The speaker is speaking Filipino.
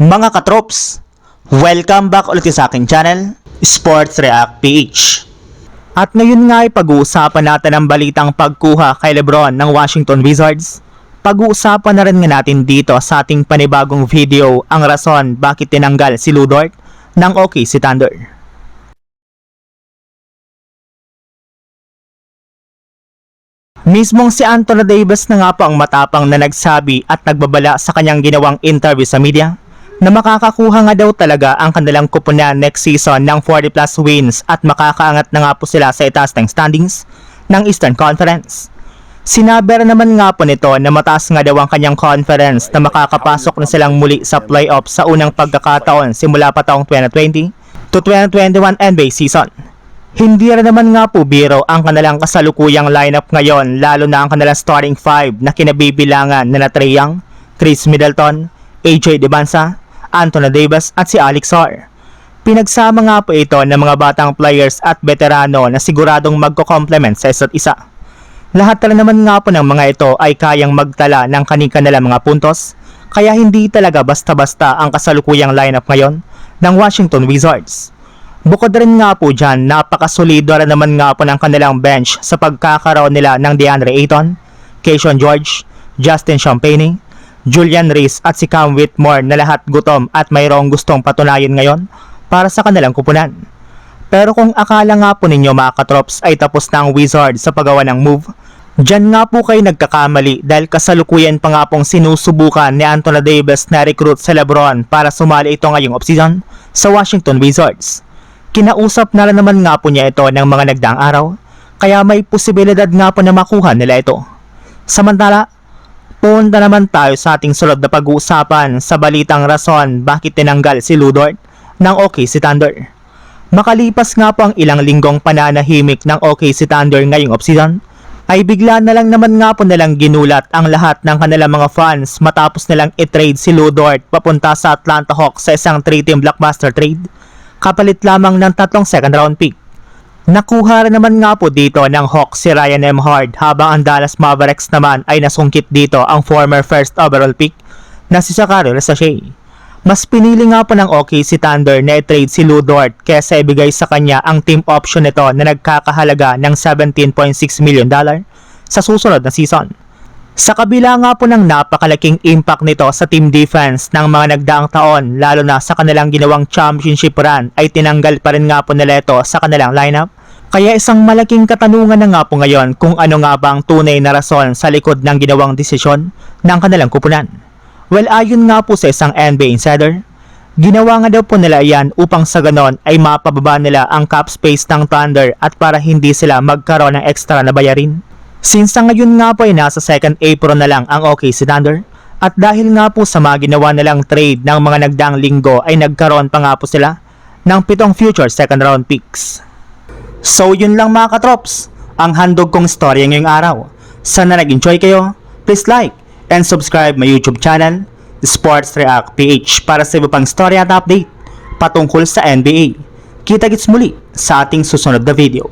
Mga katrops, welcome back ulit sa aking channel, Sports React PH. At ngayon nga ay pag-uusapan natin ang balitang pagkuha kay Lebron ng Washington Wizards. Pag-uusapan na rin nga natin dito sa ating panibagong video ang rason bakit tinanggal si Lu Dort ng OKC Thunder. Mismong si Anthony Davis na nga po ang matapang na nagsabi at nagbabala sa kanyang ginawang interview sa media na makakakuha nga daw talaga ang kanilang kupunan next season ng 40 plus wins at makakaangat na nga po sila sa itaas ng standings ng Eastern Conference. Sinabi naman nga po nito na mataas nga daw ang kanyang conference na makakapasok na silang muli sa playoff sa unang pagkakataon simula pa taong 2020 to 2021 NBA season. Hindi rin naman nga po biro ang kanilang kasalukuyang lineup ngayon, lalo na ang kanilang starting five na kinabibilangan na Trae Young, Chris Middleton, AJ Dybala, Anthony Davis at si Alex Sarr. Pinagsama nga po ito ng mga batang players at veterano na siguradong magko-complement sa isa't isa. Lahat rin naman nga po ng mga ito ay kayang magtala ng kanilang mga puntos, kaya hindi talaga basta-basta ang kasalukuyang lineup ngayon ng Washington Wizards. Bukod rin nga po dyan, napakasolido rin naman nga po ng kanilang bench sa pagkakaroon nila ng DeAndre Ayton, Keyshawn George, Justin Champagnie, Julian Reese at si Cam Whitmore na lahat gutom at mayroong gustong patunayan ngayon para sa kanilang kupunan. Pero kung akala nga po ninyo mga katrops ay tapos na ang Wizards sa paggawa ng move, dyan nga po kayo nagkakamali dahil kasalukuyan pa nga pong sinusubukan ni Anthony Davis na recruit sa Lebron para sumali ito ngayong offseason sa Washington Wizards. Kinausap na rin naman nga po niya ito ng mga nagdaang araw, kaya may posibilidad nga po na makuha nila ito. Samantala, punta naman tayo sa ating sunod na pag-uusapan sa balitang rason bakit tinanggal si Lu Dort ng OKC Thunder. Makalipas nga po ang ilang linggong pananahimik ng OKC Thunder ngayong offseason, ay bigla na lang naman nga po nilang ginulat ang lahat ng kanilang mga fans matapos nilang i-trade si Lu Dort papunta sa Atlanta Hawks sa isang 3-team blockbuster trade, kapalit lamang ng 3 second round pick. Nakuha rin naman nga po dito ng Hawks si Ryan M. Hard, habang ang Dallas Mavericks naman ay nasungkit dito ang former first overall pick na si Zachary Sachet. Mas pinili nga po ng OKC Thunder na i-trade si Lu Dort kaysa ibigay sa kanya ang team option nito na nagkakahalaga ng $17.6 million sa susunod na season. Sa kabila nga po ng napakalaking impact nito sa team defense ng mga nagdaang taon, lalo na sa kanilang ginawang championship run, ay tinanggal pa rin nga po nila ito sa kanilang lineup. Kaya isang malaking katanungan na nga po ngayon kung ano nga ba ang tunay na rason sa likod ng ginawang desisyon ng kanilang kupunan. Well, ayon nga po sa isang NBA insider, ginawa nga daw po nila yan upang sa ganon ay mapababa nila ang cap space ng Thunder at para hindi sila magkaroon ng extra na bayarin. Since ngayon nga po ay nasa 2nd April na lang ang OKC Thunder, at dahil nga po sa mga ginawa nilang trade ng mga nagdaang linggo ay nagkaroon pa nga po sila ng 7 future second round picks. So yun lang mga katrops, ang handog kong storya ngayong araw. Sana nag-enjoy kayo, please like and subscribe my YouTube channel, Sports React PH, para sa iba pang storya at update patungkol sa NBA. Kita-kits muli sa ating susunod na video.